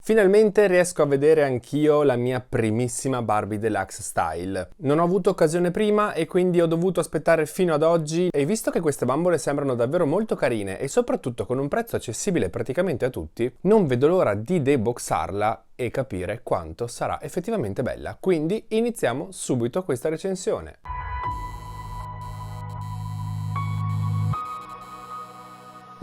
Finalmente riesco a vedere anch'io la mia primissima Barbie Deluxe Style. Non ho avuto occasione prima e quindi ho dovuto aspettare fino ad oggi e visto che queste bambole sembrano davvero molto carine e soprattutto con un prezzo accessibile praticamente a tutti, non vedo l'ora di deboxarla e capire quanto sarà effettivamente bella. Quindi iniziamo subito questa recensione.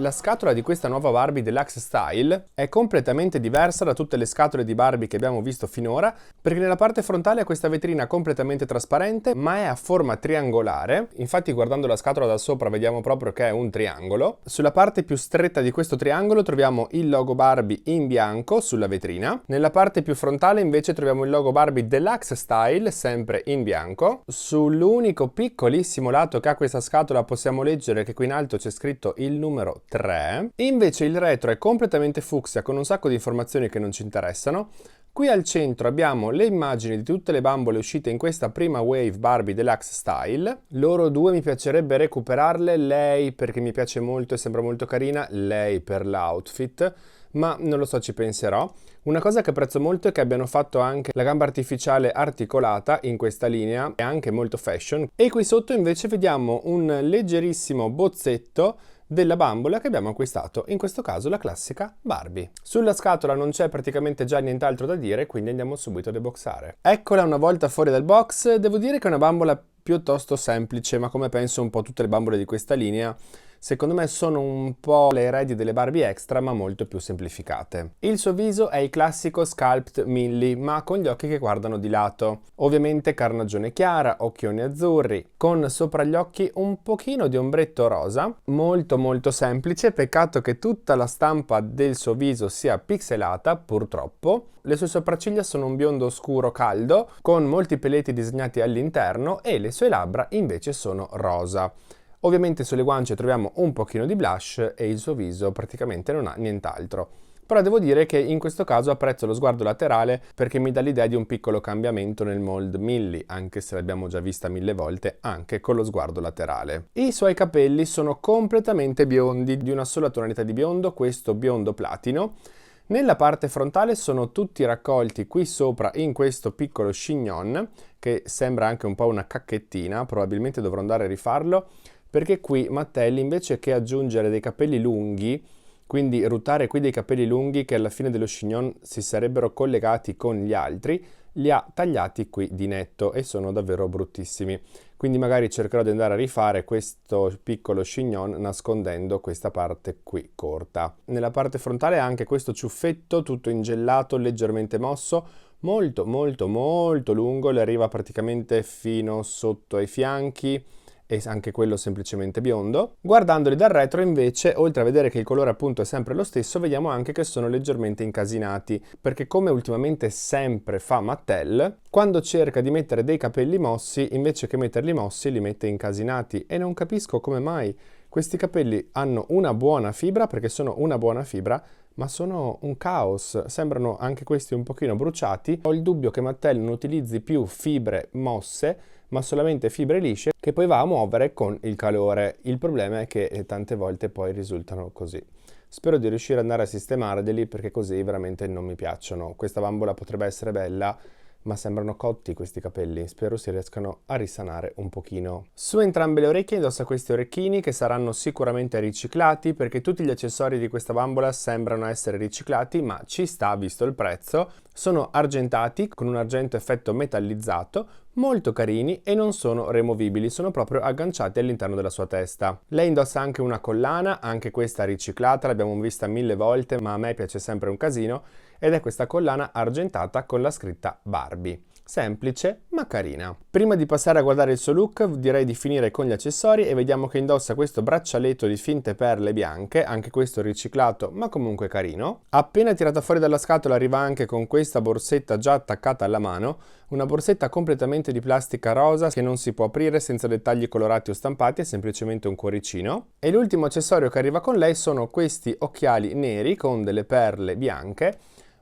La scatola di questa nuova Barbie Deluxe Style è completamente diversa da tutte le scatole di Barbie che abbiamo visto finora, perché nella parte frontale ha questa vetrina completamente trasparente, ma è a forma triangolare. Infatti, guardando la scatola da sopra vediamo proprio che è un triangolo. Sulla parte più stretta di questo triangolo troviamo il logo Barbie in bianco sulla vetrina. Nella parte più frontale invece troviamo il logo Barbie Deluxe Style, sempre in bianco. Sull'unico piccolissimo lato che ha questa scatola possiamo leggere che qui in alto c'è scritto il numero 3. Invece il retro è completamente fucsia con un sacco di informazioni che non ci interessano. Qui al centro abbiamo le immagini di tutte le bambole uscite in questa prima wave Barbie Deluxe Style. Loro due mi piacerebbe recuperarle, lei perché mi piace molto e sembra molto carina, lei per l'outfit, ma non lo so, ci penserò. Una cosa che apprezzo molto è che abbiano fatto anche la gamba artificiale articolata in questa linea, è anche molto fashion. E qui sotto invece vediamo un leggerissimo bozzetto della bambola che abbiamo acquistato, in questo caso la classica Barbie. Sulla scatola non c'è praticamente già nient'altro da dire, quindi andiamo subito a deboxare. Eccola una volta fuori dal box, devo dire che è una bambola piuttosto semplice, ma come penso un po' tutte le bambole di questa linea, secondo me sono un po' le eredi delle Barbie Extra, ma molto più semplificate. Il suo viso è il classico sculpt Millie, ma con gli occhi che guardano di lato. Ovviamente carnagione chiara, occhioni azzurri, con sopra gli occhi un pochino di ombretto rosa, molto semplice, peccato che tutta la stampa del suo viso sia pixelata, purtroppo. Le sue sopracciglia sono un biondo scuro caldo, con molti peletti disegnati all'interno e le sue labbra invece sono rosa. Ovviamente sulle guance troviamo un pochino di blush e il suo viso praticamente non ha nient'altro. Però devo dire che in questo caso apprezzo lo sguardo laterale perché mi dà l'idea di un piccolo cambiamento nel mold Millie, anche se l'abbiamo già vista 1000 volte anche con lo sguardo laterale. I suoi capelli sono completamente biondi, di una sola tonalità di biondo, questo biondo platino. Nella parte frontale sono tutti raccolti qui sopra in questo piccolo chignon, che sembra anche un po' una cacchettina, probabilmente dovrò andare a rifarlo, perché qui Mattel invece che aggiungere dei capelli lunghi, quindi ruotare qui dei capelli lunghi che alla fine dello chignon si sarebbero collegati con gli altri, li ha tagliati qui di netto e sono davvero bruttissimi. Quindi magari cercherò di andare a rifare questo piccolo chignon nascondendo questa parte qui corta. Nella parte frontale ha anche questo ciuffetto tutto ingellato, leggermente mosso, molto lungo, le arriva praticamente fino sotto ai fianchi, e anche quello semplicemente biondo. Guardandoli dal retro invece, oltre a vedere che il colore appunto è sempre lo stesso, vediamo anche che sono leggermente incasinati, perché come ultimamente sempre fa Mattel, quando cerca di mettere dei capelli mossi, invece che metterli mossi li mette incasinati e non capisco come mai. Questi capelli hanno una buona fibra, perché sono una buona fibra, ma sono un caos, sembrano anche questi un pochino bruciati. Ho il dubbio che Mattel non utilizzi più fibre mosse, ma solamente fibre lisce che poi va a muovere con il calore. Il problema è che tante volte poi risultano così. Spero di riuscire ad andare a sistemarli perché così veramente non mi piacciono. Questa bambola potrebbe essere bella, ma sembrano cotti questi capelli, spero si riescano a risanare un pochino. Su entrambe le orecchie indossa questi orecchini che saranno sicuramente riciclati perché tutti gli accessori di questa bambola sembrano essere riciclati, ma ci sta visto il prezzo. Sono argentati con un argento effetto metallizzato, molto carini e non sono removibili, sono proprio agganciati all'interno della sua testa. Lei indossa anche una collana, anche questa riciclata, l'abbiamo vista 1000 volte, ma a me piace sempre un casino, ed è questa collana argentata con la scritta Barbie. Semplice ma carina. Prima di passare a guardare il suo look direi di finire con gli accessori e vediamo che indossa questo braccialetto di finte perle bianche, anche questo riciclato ma comunque carino. Appena tirata fuori dalla scatola arriva anche con questa borsetta già attaccata alla mano, una borsetta completamente di plastica rosa che non si può aprire senza dettagli colorati o stampati, è semplicemente un cuoricino. E l'ultimo accessorio che arriva con lei sono questi occhiali neri con delle perle bianche,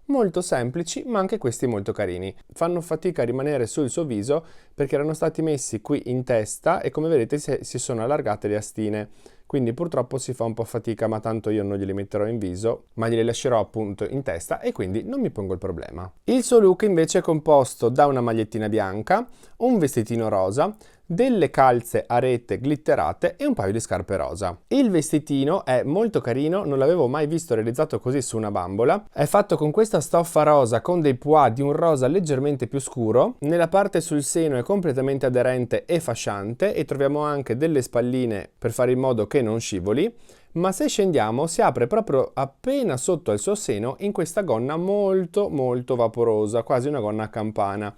molto semplici ma anche questi molto carini. Fanno fatica a rimanere sul suo viso perché erano stati messi qui in testa e come vedete si sono allargate le astine. quindi purtroppo si fa un po' fatica, ma tanto io non glieli metterò in viso, ma glieli lascerò appunto in testa e quindi non mi pongo il problema. Il suo look invece è composto da una magliettina bianca, un vestitino rosa, delle calze a rete glitterate e un paio di scarpe rosa. Il vestitino è molto carino, non l'avevo mai visto realizzato così su una bambola. È fatto con questa stoffa rosa con dei pois di un rosa leggermente più scuro. Nella parte sul seno è completamente aderente e fasciante e troviamo anche delle spalline per fare in modo che non scivoli. Ma se scendiamo si apre proprio appena sotto al suo seno in questa gonna molto molto vaporosa, quasi una gonna a campana.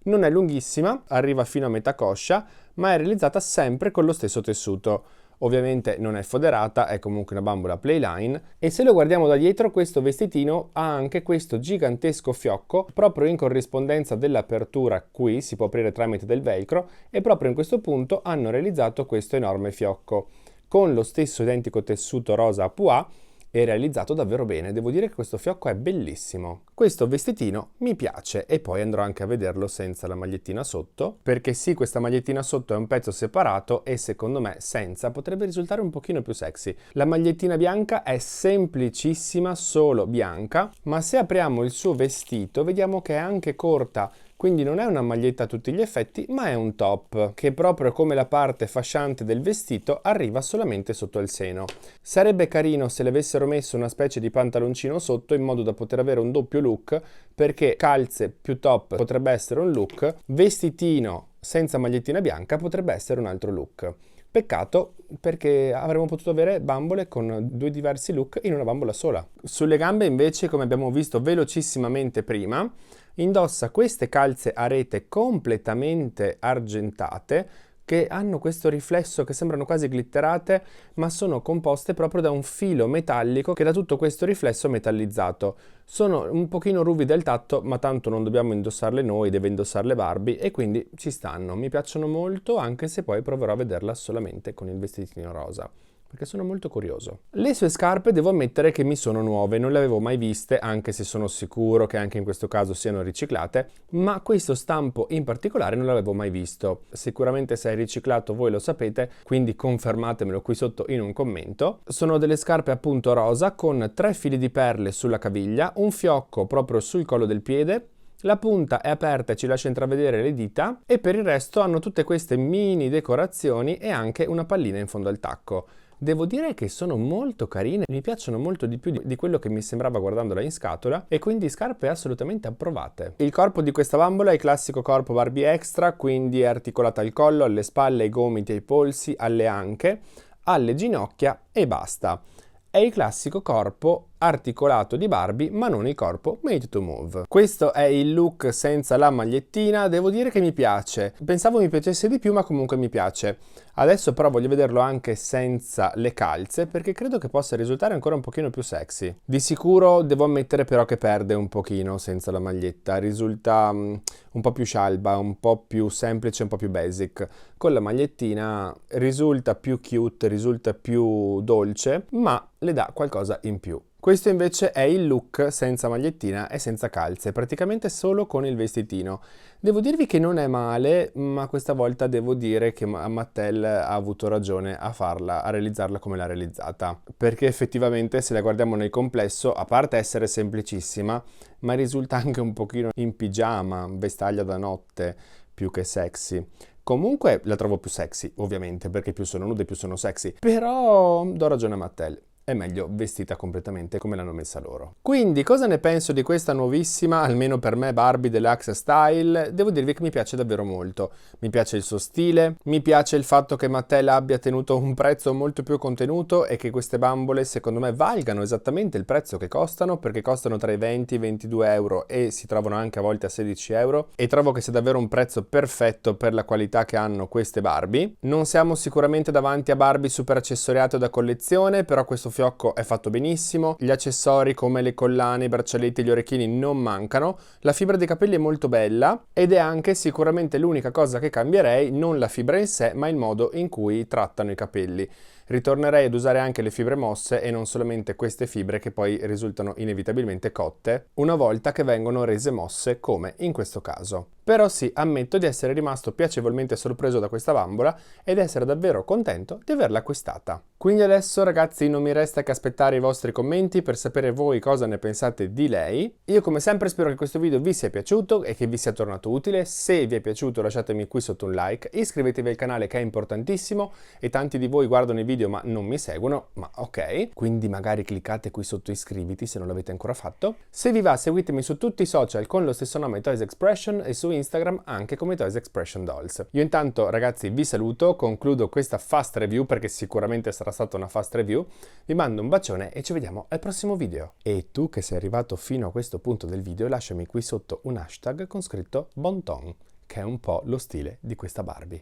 Non è lunghissima, arriva fino a metà coscia, ma è realizzata sempre con lo stesso tessuto. Ovviamente non è foderata, è comunque una bambola playline e se lo guardiamo da dietro questo vestitino ha anche questo gigantesco fiocco proprio in corrispondenza dell'apertura qui, si può aprire tramite del velcro e proprio in questo punto hanno realizzato questo enorme fiocco. Con lo stesso identico tessuto rosa a pois è realizzato davvero bene, devo dire che questo fiocco è bellissimo. Questo vestitino mi piace e poi andrò anche a vederlo senza la magliettina sotto, perché sì, questa magliettina sotto è un pezzo separato e secondo me senza potrebbe risultare un pochino più sexy. La magliettina bianca è semplicissima, solo bianca, ma se apriamo il suo vestito vediamo che è anche corta. Quindi non è una maglietta a tutti gli effetti, ma è un top, che proprio come la parte fasciante del vestito arriva solamente sotto il seno. Sarebbe carino se le avessero messo una specie di pantaloncino sotto in modo da poter avere un doppio look, perché calze più top potrebbe essere un look, vestitino senza magliettina bianca potrebbe essere un altro look. Peccato perché avremmo potuto avere bambole con due diversi look in una bambola sola. Sulle gambe invece, come abbiamo visto velocissimamente prima, indossa queste calze a rete completamente argentate che hanno questo riflesso che sembrano quasi glitterate, ma sono composte proprio da un filo metallico che dà tutto questo riflesso metallizzato. Sono un pochino ruvide al tatto, ma tanto non dobbiamo indossarle noi, deve indossarle Barbie e quindi ci stanno. Mi piacciono molto, anche se poi proverò a vederla solamente con il vestitino rosa, perché sono molto curioso. Le sue scarpe devo ammettere che mi sono nuove, non le avevo mai viste, anche se sono sicuro che anche in questo caso siano riciclate, ma questo stampo in particolare non l'avevo mai visto. Sicuramente se è riciclato voi lo sapete, quindi confermatemelo qui sotto in un commento. Sono delle scarpe appunto rosa con 3 fili di perle sulla caviglia, un fiocco proprio sul collo del piede, la punta è aperta e ci lascia intravedere le dita e per il resto hanno tutte queste mini decorazioni e anche una pallina in fondo al tacco. Devo dire che sono molto carine, mi piacciono molto di più di quello che mi sembrava guardandola in scatola e quindi scarpe assolutamente approvate. Il corpo di questa bambola è il classico corpo Barbie Extra, quindi è articolata al collo, alle spalle, ai gomiti, ai polsi, alle anche, alle ginocchia e basta. È il classico corpo articolato di Barbie, ma non il corpo made to move. Questo è il look senza la magliettina, devo dire che mi piace. Pensavo mi piacesse di più, ma comunque mi piace. Adesso però voglio vederlo anche senza le calze, perché credo che possa risultare ancora un pochino più sexy. Di sicuro devo ammettere però che perde un pochino senza la maglietta, risulta un po' più scialba, un po' più semplice, un po' più basic. Con la magliettina risulta più cute, risulta più dolce, ma le dà qualcosa in più. Questo invece è il look senza magliettina e senza calze, praticamente solo con il vestitino. Devo dirvi che non è male, ma questa volta devo dire che Mattel ha avuto ragione a farla, a realizzarla come l'ha realizzata, perché effettivamente se la guardiamo nel complesso, a parte essere semplicissima, ma risulta anche un pochino in pigiama, vestaglia da notte, più che sexy. Comunque la trovo più sexy, ovviamente, perché più sono nude più sono sexy, però do ragione a Mattel. È meglio vestita completamente come l'hanno messa loro. Quindi cosa ne penso di questa nuovissima, almeno per me, Barbie Deluxe Style? Devo dirvi che mi piace davvero molto. Mi piace il suo stile, mi piace il fatto che Mattel abbia tenuto un prezzo molto più contenuto e che queste bambole secondo me valgano esattamente il prezzo che costano, perché costano tra i 20 e i 22 euro e si trovano anche a volte a 16 euro e trovo che sia davvero un prezzo perfetto per la qualità che hanno queste Barbie. Non siamo sicuramente davanti a Barbie super accessoriate o da collezione, però questo fiocco è fatto benissimo, gli accessori come le collane, i braccialetti e gli orecchini non mancano, la fibra dei capelli è molto bella ed è anche sicuramente l'unica cosa che cambierei, non la fibra in sé, ma il modo in cui trattano i capelli. ritornerei ad usare anche le fibre mosse e non solamente queste fibre che poi risultano inevitabilmente cotte una volta che vengono rese mosse come in questo caso. Però sì, ammetto di essere rimasto piacevolmente sorpreso da questa bambola ed essere davvero contento di averla acquistata. Quindi adesso ragazzi non mi resta che aspettare i vostri commenti per sapere voi cosa ne pensate di lei. Io come sempre spero che questo video vi sia piaciuto e che vi sia tornato utile. Se vi è piaciuto lasciatemi qui sotto un like, iscrivetevi al canale che è importantissimo e tanti di voi guardano i video ma non mi seguono, ma ok, quindi magari cliccate qui sotto iscriviti se non l'avete ancora fatto. Se vi va seguitemi su tutti i social con lo stesso nome Toys Expression e su Instagram anche come Toys Expression Dolls. Io intanto ragazzi vi saluto, concludo questa fast review perché sicuramente sarà stata una fast review, vi mando un bacione e ci vediamo al prossimo video. E tu che sei arrivato fino a questo punto del video lasciami qui sotto un hashtag con scritto Bonton, che è un po' lo stile di questa Barbie.